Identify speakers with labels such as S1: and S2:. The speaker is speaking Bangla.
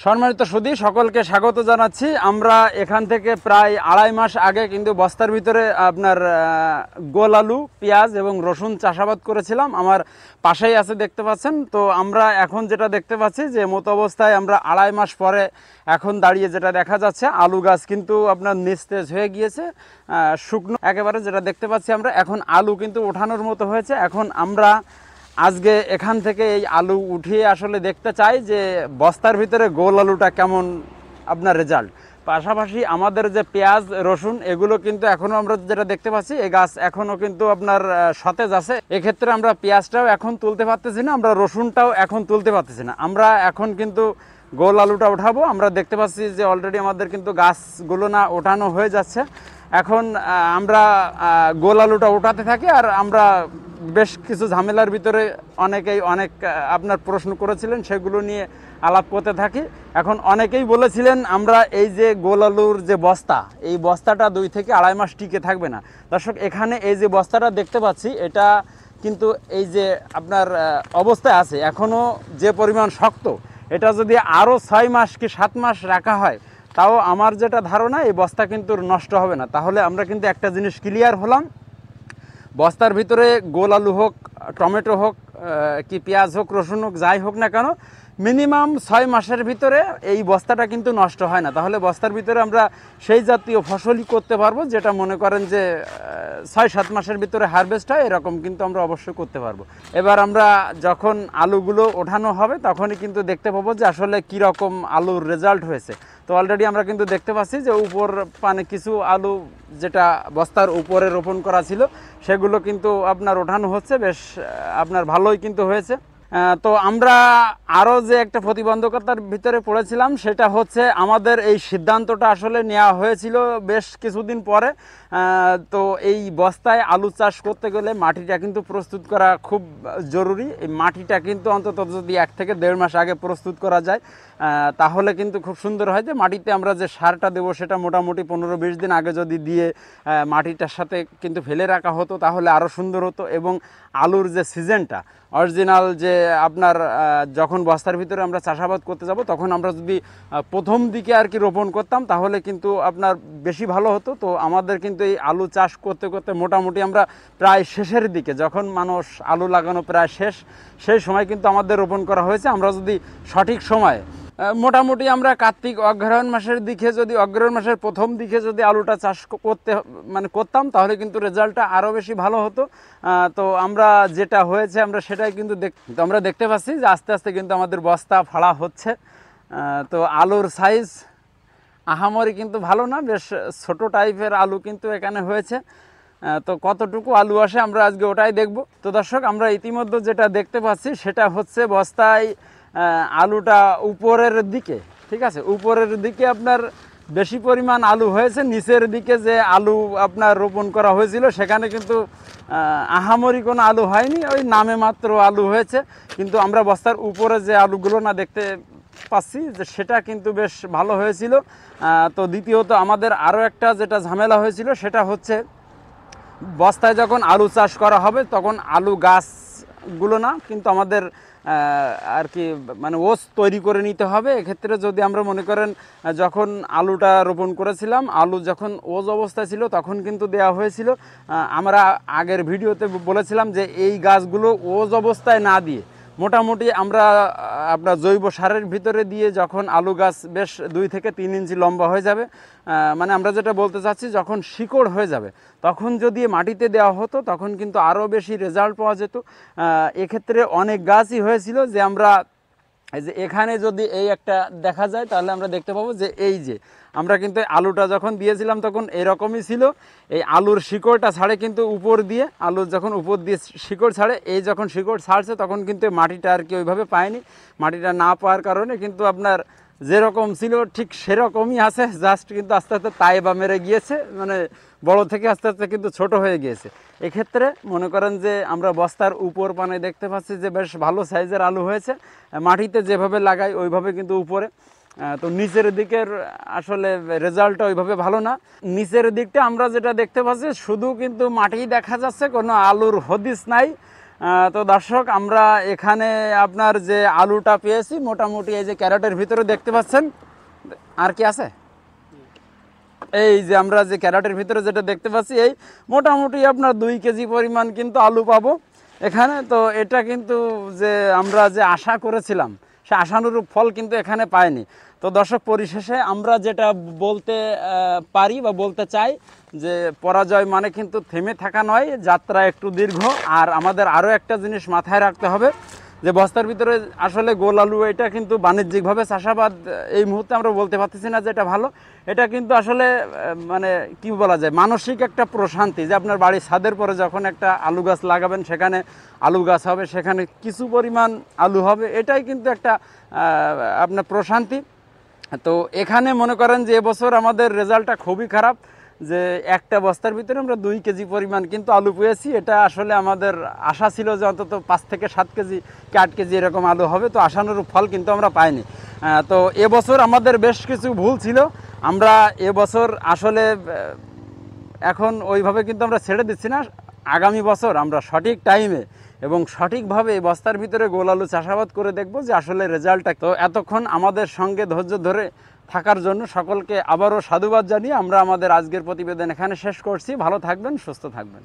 S1: সম্মানিত সুধী সকলকে স্বাগত জানাচ্ছি। আমরা এখান থেকে প্রায় 2.5 মাস আগে কিন্তু বস্তার ভিতরে আপনার গোল আলু, পেঁয়াজ এবং রসুন চাষাবাদ করেছিলাম। আমার পাশেই আছে, দেখতে পাচ্ছেন। তো আমরা এখন যেটা দেখতে পাচ্ছি যে মতো অবস্থায় আমরা 2.5 মাস পরে এখন দাঁড়িয়ে যেটা দেখা যাচ্ছে, আলু গাছ কিন্তু আপনার নিস্তেজ হয়ে গিয়েছে, শুকনো একেবারে যেটা দেখতে পাচ্ছি আমরা। এখন আলু কিন্তু ওঠানোর মতো হয়েছে। এখন আমরা আজকে এখান থেকে এই আলু উঠিয়ে আসলে দেখতে চাই যে বস্তার ভিতরে গোল আলুটা কেমন আপনার রেজাল্ট। পাশাপাশি আমাদের যে পেঁয়াজ, রসুন এগুলো কিন্তু এখনও আমরা যেটা দেখতে পাচ্ছি, এই গাছ এখনও কিন্তু আপনার সতেজ আছে। এক্ষেত্রে আমরা পেঁয়াজটাও এখন তুলতে পারতেছি না, আমরা রসুনটাও এখন তুলতে পারতেছি না। আমরা এখন কিন্তু গোল আলুটা ওঠাবো। আমরা দেখতে পাচ্ছি যে অলরেডি আমাদের কিন্তু গাছগুলো না ওঠানো হয়ে যাচ্ছে। এখন আমরা গোল আলুটা ওঠাতে থাকি। আর আমরা বেশ কিছু ঝামেলার ভিতরে অনেকেই অনেক আপনার প্রশ্ন করেছিলেন, সেগুলো নিয়ে আলাপ করতে থাকি। এখন অনেকেই বলেছিলেন আমরা এই যে গোল আলুর যে বস্তা, এই বস্তাটা 2 থেকে 2.5 মাস টিকে থাকবে না। দর্শক, এখানে এই যে বস্তাটা দেখতে পাচ্ছি, এটা কিন্তু এই যে আপনার অবস্থায় আছে, এখনও যে পরিমাণ শক্ত, এটা যদি আরও 6 মাস কি 7 মাস রাখা হয়, তাও আমার যেটা ধারণা এই বস্তা কিন্তু নষ্ট হবে না। তাহলে আমরা কিন্তু একটা জিনিস ক্লিয়ার হলাম, বস্তার ভিতরে গোল আলু হোক, টমেটো হোক, কি পেঁয়াজ হোক, রসুন হোক, যাই হোক না কেন, মিনিমাম 6 মাসের ভিতরে এই বস্তাটা কিন্তু নষ্ট হয় না। তাহলে বস্তার ভিতরে আমরা সেই জাতীয় ফসলই করতে পারবো, যেটা মনে করেন যে 6-7 মাসের ভিতরে হারভেস্ট হয়, এরকম কিন্তু আমরা অবশ্যই করতে পারবো। এবার আমরা যখন আলুগুলো ওঠানো হবে তখনই কিন্তু দেখতে পাবো যে আসলে কীরকম আলুর রেজাল্ট হয়েছে। তো অলরেডি আমরা কিন্তু দেখতে পাচ্ছি যে উপর মানে কিছু আলু যেটা বস্তার উপরে রোপণ করা ছিল, সেগুলো কিন্তু আপনার ওঠানো হচ্ছে, বেশ আপনার ভালোই কিন্তু হয়েছে। তো আমরা আরও যে একটা প্রতিবন্ধকতার ভিতরে পড়েছিলাম, সেটা হচ্ছে আমাদের এই সিদ্ধান্তটা আসলে নেওয়া হয়েছিল বেশ কিছুদিন পরে। তো এই বস্তায় আলু চাষ করতে গেলে মাটিটা কিন্তু প্রস্তুত করা খুব জরুরি। এই মাটিটা কিন্তু অন্তত যদি 1 থেকে 1.5 মাস আগে প্রস্তুত করা যায়, তাহলে কিন্তু খুব সুন্দর হয়। যে মাটিতে আমরা যে সারটা দেবো, সেটা মোটামুটি 15-20 দিন আগে যদি দিয়ে মাটিটার সাথে কিন্তু ফেলে রাখা হতো, তাহলে আরও সুন্দর হতো। এবং আলুর যে সিজনটা অরিজিনাল, যে আপনার যখন বস্তার ভিতরে আমরা চাষাবাদ করতে যাব, তখন আমরা যদি প্রথম দিকে আর কি রোপণ করতাম, তাহলে কিন্তু আপনার বেশি ভালো হতো। তো আমাদের কিন্তু এই আলু চাষ করতে করতে মোটামুটি আমরা প্রায় শেষের দিকে, যখন মানুষ আলু লাগানো প্রায় শেষ, সেই সময় কিন্তু আমাদের রোপণ করা হয়েছে। আমরা যদি সঠিক সময়ে মোটামুটি আমরা কার্তিক অগ্রহায়ণ মাসের দিকে, যদি অগ্রহায়ণ মাসের প্রথম দিকে যদি আলুটা চাষ করতাম, তাহলে কিন্তু রেজাল্টটা আরও বেশি ভালো হতো। তো আমরা যেটা হয়েছে আমরা সেটাই কিন্তু আমরা দেখতে পাচ্ছি যে আস্তে আস্তে কিন্তু আমাদের বস্তা ফাড়া হচ্ছে। তো আলুর সাইজ আহামরি কিন্তু ভালো না, বেশ ছোট টাইপের আলু কিন্তু এখানে হয়েছে। তো কতটুকু আলু আসে আমরা আজকে ওটাই দেখব। তো দর্শক, আমরা ইতিমধ্যে যেটা দেখতে পাচ্ছি সেটা হচ্ছে বস্তায় আলুটা উপরের দিকে, ঠিক আছে, উপরের দিকে আপনার বেশি পরিমাণ আলু হয়েছে। নিচের দিকে যে আলু আপনার রোপণ করা হয়েছিল, সেখানে কিন্তু আহামরি কোনো আলু হয়নি, ওই নামে মাত্র আলু হয়েছে। কিন্তু আমরা বস্তার উপরে যে আলুগুলো না দেখতে পাচ্ছি, যে সেটা কিন্তু বেশ ভালো হয়েছিল। তো দ্বিতীয়ত আমাদের আরও একটা যেটা ঝামেলা হয়েছিল, সেটা হচ্ছে বস্তায় যখন আলু চাষ করা হবে, তখন আলু গাছগুলো না কিন্তু আমাদের আর কি মানে ওস তৈরি করে নিতে হবে। এক্ষেত্রে যদি আমরা মনে করেন যখন আলুটা রোপণ করেছিলাম, আলু যখন ওজ অবস্থায় ছিল, তখন কিন্তু দেওয়া হয়েছিল। আমরা আগের ভিডিওতে বলেছিলাম যে এই গাছগুলো ওজ অবস্থায় না দিয়ে মোটামুটি আমরা আপনার জৈব সারের ভিতরে দিয়ে, যখন আলু গাছ বেশ 2 থেকে 3 ইঞ্চি লম্বা হয়ে যাবে, মানে আমরা যেটা বলতে চাচ্ছি, যখন শিকড় হয়ে যাবে, তখন যদি মাটিতে দেওয়া হতো, তখন কিন্তু আরও বেশি রেজাল্ট পাওয়া যেত। এক্ষেত্রে অনেক গাছই হয়েছিল যে আমরা এই যে এখানে যদি এই একটা দেখা যায়, তাহলে আমরা দেখতে পাবো যে এই যে আমরা কিন্তু আলুটা যখন দিয়েছিলাম তখন এরকমই ছিল। এই আলুর শিকড়টা ছাড়ে কিন্তু উপর দিয়ে, আলু যখন উপর দিয়ে শিকড় ছাড়ে, এই যখন শিকড় ছাড়ছে তখন কিন্তু মাটিটা আর কি ওইভাবে পায়নি। মাটিটা না পাওয়ার কারণে কিন্তু আপনার যেরকম ছিল ঠিক সেরকমই আছে, জাস্ট কিন্তু আস্তে আস্তে তাইবা মেরে গিয়েছে, মানে বড় থেকে আস্তে আস্তে কিন্তু ছোট হয়ে গিয়েছে। এক্ষেত্রে মনে করেন যে আমরা বস্তার উপর পানে দেখতে পাচ্ছি যে বেশ ভালো সাইজের আলু হয়েছে। মাটিতে যেভাবে লাগাই ওইভাবে কিন্তু উপরে, তো নিচের দিকের আসলে রেজাল্টটা ওইভাবে ভালো না। নিচের দিকটা আমরা যেটা দেখতে পাচ্ছি, শুধু কিন্তু মাটি দেখা যাচ্ছে, কোনো আলুর হদিস নাই। তো দর্শক, আমরা এখানে আপনার যে আলুটা পেয়েছি মোটামুটি এই যে ক্যারেটের ভিতরে দেখতে পাচ্ছেন, আর কি আছে, এই যে আমরা যে ক্যারেটের ভিতরে যেটা দেখতে পাচ্ছি, এই মোটামুটি আপনার 2 কেজি পরিমাণ কিন্তু আলু পাবো এখানে। তো এটা কিন্তু যে আমরা যে আশা করেছিলাম সে আশানুরূপ ফল কিন্তু এখানে পাইনি। তো দর্শক, পরিশেষে আমরা যেটা বলতে পারি বা বলতে চাই যে পরাজয় মানে কিন্তু থেমে থাকা নয়, যাত্রা একটু দীর্ঘ। আর আমাদের আরও একটা জিনিস মাথায় রাখতে হবে যে বস্তার ভিতরে আসলে গোল আলু এটা কিন্তু বাণিজ্যিকভাবে চাষাবাদ এই মুহূর্তে আমরা বলতে পারতেছি না যে এটা ভালো। এটা কিন্তু আসলে মানে কি বলা যায়, মানসিক একটা প্রশান্তি যে আপনার বাড়ির ছাদের পরে যখন একটা আলু গাছ লাগাবেন, সেখানে আলু গাছ হবে, সেখানে কিছু পরিমাণ আলু হবে, এটাই কিন্তু একটা আপনার প্রশান্তি। তো এখানে মনে করেন যে এবছর আমাদের রেজাল্টটা খুবই খারাপ, যে একটা বস্তার ভিতরে আমরা 2 কেজি পরিমাণ কিন্তু আলু পেয়েছি। এটা আসলে আমাদের আশা ছিল যে অন্তত 5 থেকে 7 কেজি কি 8 কেজি এরকম আলু হবে, তো আশানুরূপ ফল কিন্তু আমরা পাইনি। তো এবছর আমাদের বেশ কিছু ভুল ছিল। আমরা এবছর আসলে এখন ওইভাবে কিন্তু আমরা ছেড়ে দিচ্ছি না। আগামী বছর আমরা সঠিক টাইমে এবং সঠিকভাবে এই বস্তার ভিতরে গোল আলু চাষাবাদ করে দেখব যে আসলে রেজাল্টটা। তো এতক্ষণ আমাদের সঙ্গে ধৈর্য ধরে থাকার জন্য সকলকে আবারও সাধুবাদ জানিয়ে আমরা আমাদের আজকের প্রতিবেদন এখানে শেষ করছি। ভালো থাকবেন, সুস্থ থাকবেন।